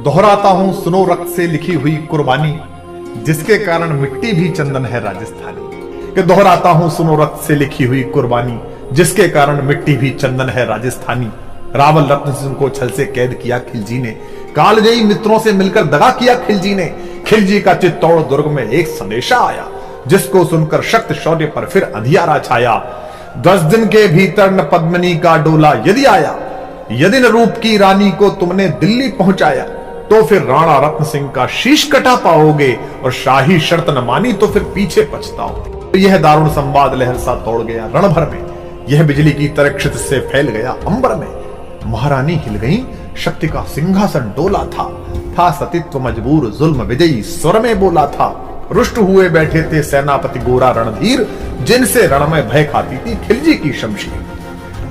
दोहराता हूं सुनो रक्त से लिखी हुई कुर्बानी, जिसके कारण मिट्टी भी चंदन है राजस्थानी। कि दोहराता हूं सुनो रक्त से लिखी हुई कुर्बानी, जिसके कारण मिट्टी भी चंदन है राजस्थानी। रावल रत्न सिंह को छल से कैद किया खिलजी ने, कालजयी मित्रों से मिलकर दगा किया खिलजी ने। खिलजी का चित्तौड़ दुर्ग में एक संदेशा आया, जिसको सुनकर शक्त शौर्य पर फिर अंधियारा छाया। 10 दिन के भीतर न पद्मिनी का डोला यदि आया, यदि न रूप की रानी को तुमने दिल्ली पहुंचाया, तो फिर राणा रत्न सिंह का शीश कटा पाओगे, और शाही शर्त न मानी तो फिर पीछे पछताओ। यह दारुण संवाद लहर सा तोड़ गया रण भर में, यह बिजली की तरह क्षितिज से फैल गया अंबर में। महारानी हिल गई, शक्ति का सिंहासन डोला था सतीत्व मजबूर जुल्म विजयी स्वर में बोला था। रुष्ट हुए बैठे थे सेनापति गोरा रणधीर, जिनसे रण में भय खाती थी खिलजी की शमशीर।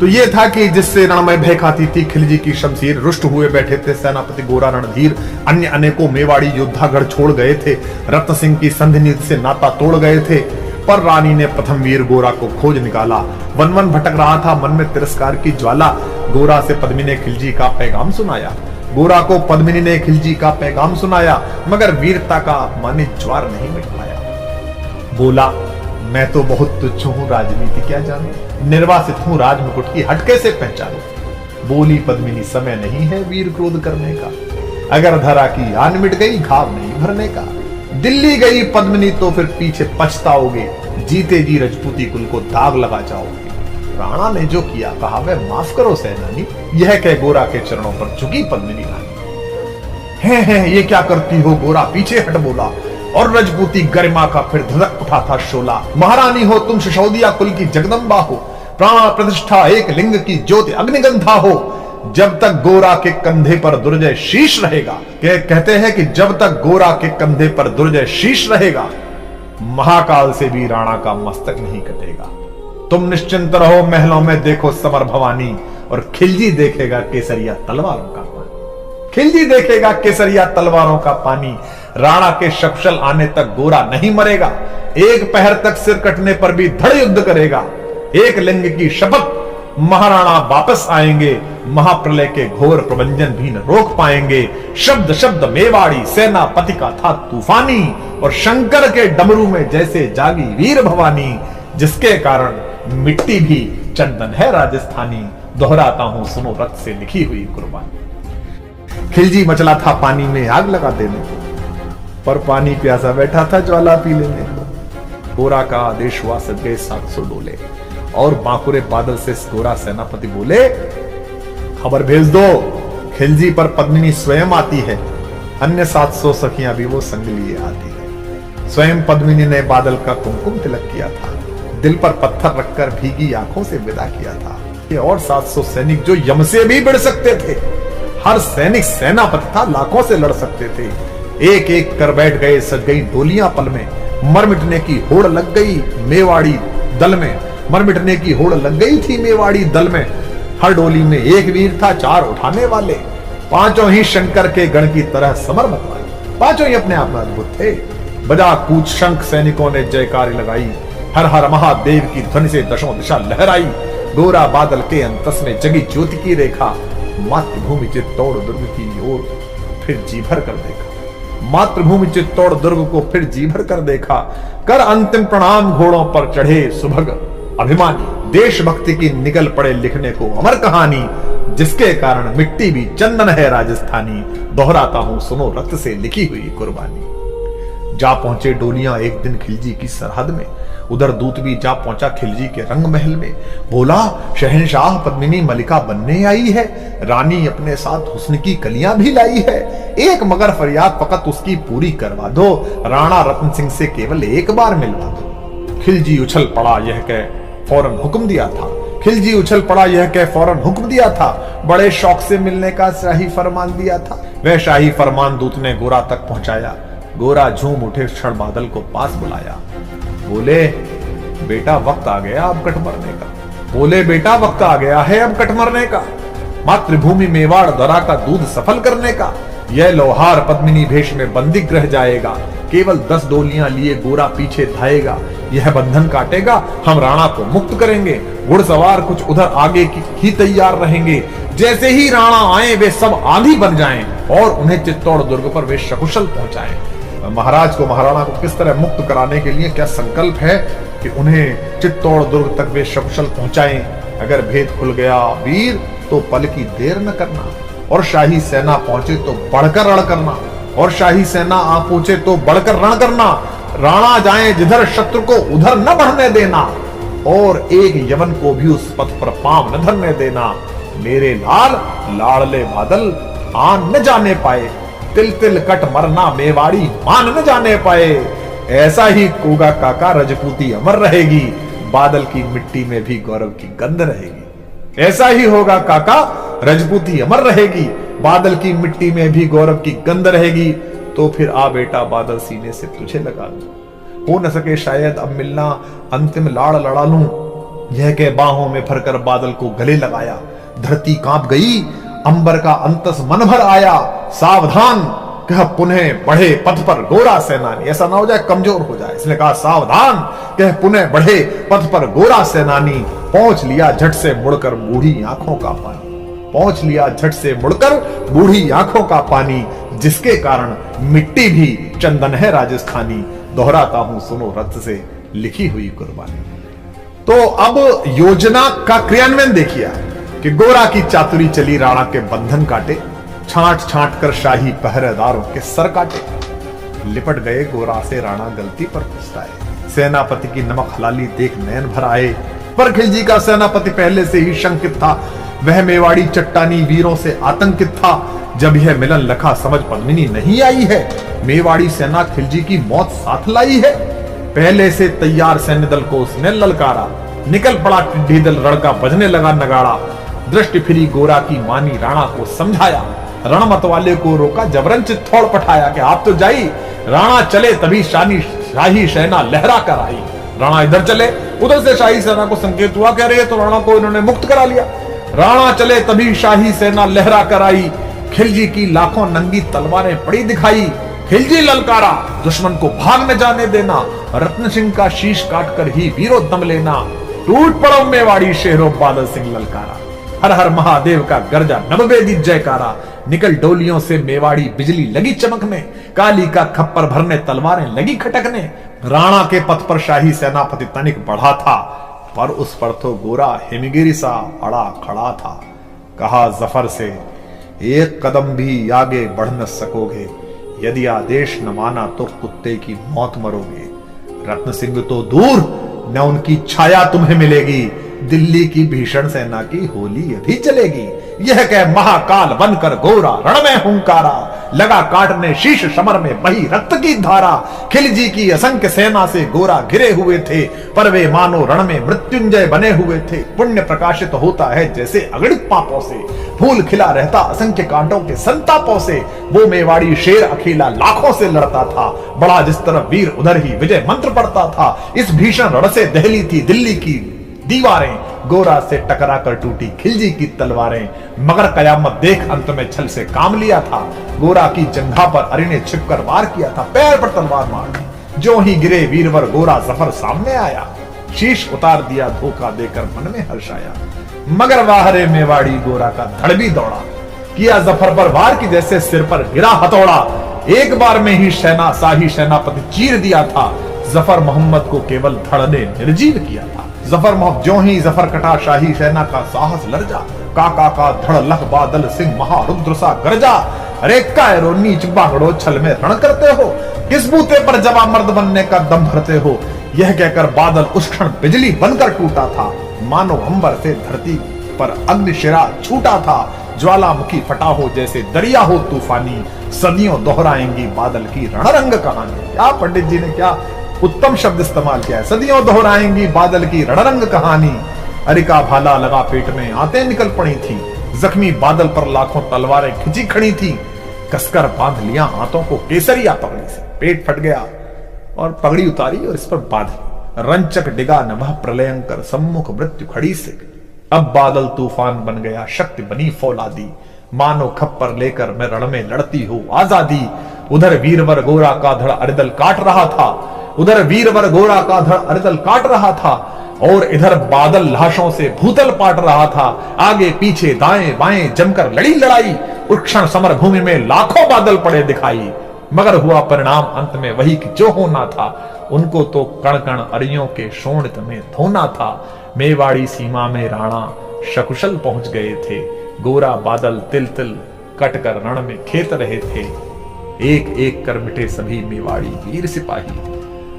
तो ये था कि जिससे रण में भय खाती थी खिलजी की शमशीर, रुष्ट हुए बैठे थे सेनापति गोरा रणधीर। अन्य अनेकों मेवाड़ी योद्धागढ़ छोड़ गए थे, रत्न सिंह की संधि नीति से नाता तोड़ गए थे। पर रानी ने प्रथम वीर गोरा को खोज निकाला। वन वन भटक रहा था मन में तिरस्कार की ज्वाला। गोरा से पद्मिनी ने खिलजी का पैगाम सुनाया, गोरा को पद्मिनी ने खिलजी का पैगाम सुनाया, मगर वीरता का अपमानित ज्वार नहीं मिट पाया। बोला, मैं तो बहुत तुच्छ हूं, राजनीति क्या जानूं, निर्वासित हूं राजमुकुट की हटके से पहचानूं। बोली पद्मिनी, समय नहीं है वीर क्रोध करने का, अगर धरा की आन मिट गई घाव नहीं भरने का। दिल्ली गई पद्मिनी तो फिर पीछे पछताओगे, जीते जी रजपूती कुल को दाग लगा जाओगे। राणा ने जो किया कहा वह माफ करो सेनानी, यह कह गोरा के चरणों पर झुकी पद्मिनी रानी। है ये क्या करती हो गोरा, पीछे हट बोला, और रजपूती गरिमा का फिर धधक उठा था शोला। महारानी हो तुम, सिसोदिया कुल की जगदम्बा हो, प्राण प्रतिष्ठा एक लिंग की ज्योति अग्निगंधा हो। जब तक गोरा के कंधे पर दुर्जय शीश रहेगा, कहते हैं कि जब तक गोरा के कंधे पर दुर्जय शीश रहेगा, महाकाल से भी राणा का मस्तक नहीं कटेगा। तुम निश्चिंत रहो, महलों में देखो समर भवानी, और खिलजी देखेगा केसरिया तलवारों का पानी। खिलजी देखेगा केसरिया तलवारों का पानी। राणा के शकुशल आने तक गोरा नहीं मरेगा, एक पहर तक सिर कटने पर भी धड़ युद्ध करेगा। एक लिंग की शपथ, महाराणा वापस आएंगे, महाप्रलय के घोर प्रबंधन भी न रोक पाएंगे। शब्द शब्द मेवाड़ी सेनापति का था तूफानी, और शंकर के डमरू में जैसे जागी वीर भवानी, जिसके कारण मिट्टी भी चंदन है राजस्थानी। दोहराता हूं सुनो रक्त से लिखी हुई कुर्बानी। खिलजी मचला था पानी में आग लगा देने को, पर पानी प्यासा बैठा था ज्वाला पी लेने को। गोरा का आदेश हुआ, सज गए 700 डोले, और बांकुरे बादल से गोरा सेनापति बोले, खबर भेज दो, खिलजी पर पद्मिनी स्वयं आती है, अन्य 700 सखियां भी वो संग लिए आती है। स्वयं पद्मिनी ने बादल का कुमकुम तिलक किया था, दिल पर पत्थर रखकर भीगी आंखों से विदा किया था। और 700 सैनिक जो यम से भी भिड़ सकते थे, हर सैनिक सेनापति था, लाखों से लड़ सकते थे। एक एक कर बैठ गए, सज गई डोलियां पल में, मर मिटने की होड़ लग गई मेवाड़ी दल में। मर मिटने की होड़ लग गई थी मेवाड़ी दल में। हर डोली में एक वीर था, 4 उठाने वाले, पांचों ही शंकर के गण की तरह समर मतवाले, पांचों ही अपने आप में अद्भुत थे। बजा कूच शंख सैनिकों ने जयकारी लगाई, हर हर महादेव की ध्वनि से दशों दिशा लहराई। गोरा बादल के अंतस में जगी ज्योति की रेखा, मातृभूमि चित्तौड़ दुर्ग की ओर फिर जी भर कर देखा। मातृभूमि चित्तौड़ दुर्ग को फिर जी भर कर देखा। कर अंतिम प्रणाम घोड़ों पर चढ़े सुभग अभिमानी, देशभक्ति की निकल पड़े लिखने को अमर कहानी, जिसके कारण मिट्टी भी चंदन है राजस्थानी। दोहराता हूं सुनो रक्त से लिखी हुई कुर्बानी। जा पहुंचे डोलियां एक दिन खिलजी की सरहद में, उधर दूत भी जा पहुंचा खिलजी के रंग महल में। बोला, शहंशाह पद्मिनी मलिका बनने आई है, रानी अपने साथ हुस्न की कलियां भी लाई है। एक मगर फरियाद फकत उसकी पूरी करवा दो, राणा रत्न सिंह से केवल एक बार मिलवा दो। खिलजी उछल पड़ा, यह कह फौरन हुक्म दिया था। खिलजी उछल पड़ा, यह कह फौरन हुक्म दिया था। बड़े शौक से मिलने का शाही फरमान दिया था। वह शाही फरमान दूत ने गोरा तक पहुंचाया। गोरा झूम उठे, क्षण बादल को पास बुलाया। बोले, बेटा वक्त आ गया अब कट मरने का। बोले, बेटा वक्त आ गया है अब कट मरने का, मातृभूमि मेवाड़ दरा का दूध सफल करने का। यह लोहार पद्मिनी भेष में बंदी ग्रह जाएगा, केवल 10 डोलियां लिए गोरा पीछे धाएगा। यह बंधन काटेगा, हम राणा को मुक्त करेंगे। घुड़सवार कुछ उधर आगे ही तैयार रहेंगे, जैसे ही राणा आए वे सब आंधी बन जाएं। और उन्हें चित्तौड़ दुर्ग पर वे सकुशल पहुंचाएं। महाराज को, महाराणा को किस तरह मुक्त कराने के लिए क्या संकल्प है कि उन्हें चित्तौड़ दुर्ग तक वे सकुशल पहुंचाएं। अगर भेद खुल गया वीर तो पल की देर न करना, और शाही सेना पहुंचे तो बढ़कर रण करना, और शाही सेना आ पहुंचे तो बढ़कर रण करना। राणा जाए जिधर शत्रु को उधर न बढ़ने देना, और एक यवन को भी उस पथ पर पांव न धरने देना। मेरे लाल लाडले बादल आन न जाने पाए, तिल तिल कट मरना मेवाड़ी मान न जाने पाए। ऐसा ही कोगा काका रजपूती अमर रहेगी, बादल की मिट्टी में भी गौरव की गंध रहेगी। ऐसा ही होगा काका, रजपूती अमर रहेगी, बादल की मिट्टी में भी गौरव की गंध रहेगी। तो फिर आ बेटा बादल सीने से तुझे लगा लूं, हो न सके शायद अब मिलना, अंतिम लाड़ लड़ा लूं। यह के बाहों में भरकर बादल को गले लगाया, धरती कांप गई, अंबर का अंतस मन भर आया। सावधान कह पुनः बढ़े पथ पर गोरा सेनानी, ऐसा ना हो जाए कमजोर हो जाए, इसने कहा सावधान कह पुनः बढ़े पथ पर गोरा सेनानी। पहुंच लिया झट से मुड़कर बूढ़ी आंखों का पानी, पहुंच लिया झट से मुड़कर बूढ़ी आंखों का पानी, जिसके कारण मिट्टी भी चंदन है राजस्थानी। दोहराता हूं सुनो रथ से लिखी हुई कुर्बानी। तो अब योजना का क्रियान्वयन देखिए कि गोरा की चातुरी चली, राणा के बंधन काटे, छांट छांट कर शाही पहरेदारों के सर काटे। लिपट गए गोरा से राणा गलती पर पछताए, सेनापति की नमक हलाली देख नयन भर आए। पर खिलजी का सेनापति पहले से ही शंकित था, वह मेवाड़ी चट्टानी वीरों से आतंकित था। जब यह मिलन लखा समझ पद्मिनी नहीं आई है, मेवाड़ी सेना खिलजी की मौत साथ लाई है। पहले से तैयार सैन्य दल को उसने ललकारा, निकल पड़ा टिड्डी दल, रणका बजने लगा नगाड़ा। दृष्टि फिरी गोरा की मानी, राणा को समझाया, रण मतवाले को रोका, जबरन चित्तौड़ पठाया कि आप तो जाई। राणा चले तभी शाही सेना लहरा कर आई। राणा इधर चले, उधर से शाही सेना को संकेत हुआ, कह रहे हैं तो राणा को इन्होंने मुक्त करा लिया। राणा चले तभी शाही सेना लहरा कर आई, खिलजी की लाखों नंगी तलवारें पड़ी दिखाई। खिलजी ललकारा, दुश्मन को भाग न जाने देना, रत्न सिंह का शीश काटकर ही वीरो दम लेना। टूट पड़ो मेवाड़ी शेरों, बादल सिंह ललकारा, हर हर महादेव का गर्जा नववेदी जयकारा। निकल डोलियों से मेवाड़ी बिजली लगी चमकने, काली का खप्पर भरने तलवारें लगी खटकने। राणा के पथ पर शाही सेनापति तनिक बढ़ा था, पर उस पर तो गोरा हिमगिरी सा अड़ा खड़ा था। कहा जफर से, एक कदम भी आगे बढ़ न सकोगे, यदि आदेश न माना तो कुत्ते की मौत मरोगे। रत्न सिंह तो दूर, न उनकी छाया तुम्हें मिलेगी, दिल्ली की भीषण सेना की होली अभी चलेगी। यह कह महाकाल बनकर गोरा रण में हुंकारा, लगा काटने शीश समर में बही रक्त की धारा। खिलजी की असंख्य सेना से गोरा घिरे हुए थे, पर वे मानो रण में मृत्युंजय बने हुए थे। पुण्य प्रकाशित होता है जैसे अगणित पापों से, फूल खिला रहता असंख्य कांटों के संतापों से। वो मेवाड़ी शेर अकेला लाखों से लड़ता था, बड़ा जिस तरह वीर उधर ही विजय मंत्र पढ़ता था। इस भीषण रण से दहली थी दिल्ली की दीवारें, गोरा से टकरा कर टूटी खिलजी की तलवारें। मगर कयामत देख अंत में छल से काम लिया था, गोरा की जंघा पर अरि ने छिपकर वार किया था, पैर पर तलवार मार दी। जो ही गिरे वीरवर गोरा जफर सामने आया, शीश उतार दिया धोखा देकर मन में हर्ष आया। मगर वाहरे मेवाड़ी गोरा का धड़ भी दौड़ा, किया जफर पर वार की जैसे सिर पर गिरा हथौड़ा। एक बार में ही शाही सेनापति चीर दिया था, जफर मोहम्मद को केवल धड़ ने निर्जीव किया था। जफर मोहम्मद जो ही जफर कटा, शाही सेना का साहस लर्जा। काका का धड़ लख बादल सिंह महारुद्र सा गरजा। अरे कायरो नीच बागड़ो, छल में रण करते हो, किस बूते पर जवा मर्द बनने का दम भरते हो। यह कहकर बादल उस क्षण बिजली बनकर टूटा था, मानो अंबर से धरती पर अग्निशिरा छूटा था। ज्वालामुखी फटा हो जैसे दरिया हो तूफानी, सदियों दोहराएंगी बादल की रणरंग कहानी। क्या पंडित जी ने क्या उत्तम शब्द इस्तेमाल किया है, सदियों दोहराएंगी बादल की रणरंग कहानी। अरिका भाला लगा पेट में आते निकल पड़ी थी, जख्मी बादल पर लाखों तलवारें खिंची खड़ी थी। कसकर बांध लिया हाथों को केसरिया पगड़ी से, पेट फट गया और पगड़ी उतारी और इस पर बांधी। रंचक डिगा न वह प्रलयंकर, सम्मुख मृत्यु खड़ी से। अब बादल तूफान बन गया, शक्ति बनी फौलादी, मानो खप्पर लेकर मैं रण में लड़ती हूँ आजादी। उधर वीरवर गोरा का धड़ अरिदल काट रहा था, उधर वीरवर गोरा का धड़ अरिदल काट रहा था। और इधर बादल लाशों से भूतल पाट रहा था। आगे पीछे दाएं बाएं जमकर लड़ी लड़ाई। उस क्षण समर भूमि में लाखों बादल पड़े दिखाई, मगर हुआ परिणाम अंत में वही कि जो होना था। उनको तो कण कण अरियों के शोणित में धोना था। मेवाड़ी सीमा में राणा सकुशल पहुंच गए थे। गोरा बादल तिल तिल कटकर रण में खेत रहे थे। एक एक कर मिटे सभी मेवाड़ी वीर सिपाही।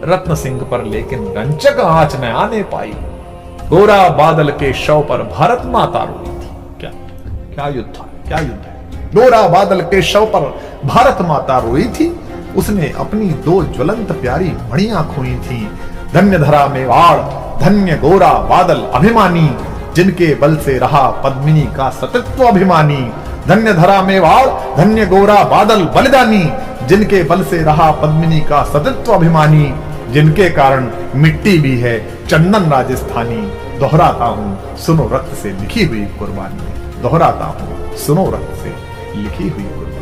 रत्न सिंह पर लेकिन रंचक आंच न आने पाई। गोरा बादल के शव पर भारत माता रोई थी। क्या क्या युद्ध था, क्या युद्ध है। गोरा बादल के शव पर भारत माता रोई थी। उसने अपनी दो ज्वलंत प्यारी मणियां खोई थी। धन्य धरा मेवाड़, धन्य गोरा बादल अभिमानी, जिनके बल से रहा पद्मिनी का सतत्व अभिमानी। धन्य धरा मेवाड़, धन्य गोरा बादल बलिदानी, जिनके बल से रहा पद्मिनी का सतत्व अभिमानी, जिनके कारण मिट्टी भी है चंदन राजस्थानी। दोहराता हूं सुनो रक्त से लिखी हुई कुर्बानी। दोहराता हूं सुनो रक्त से लिखी हुई कुर्बानी।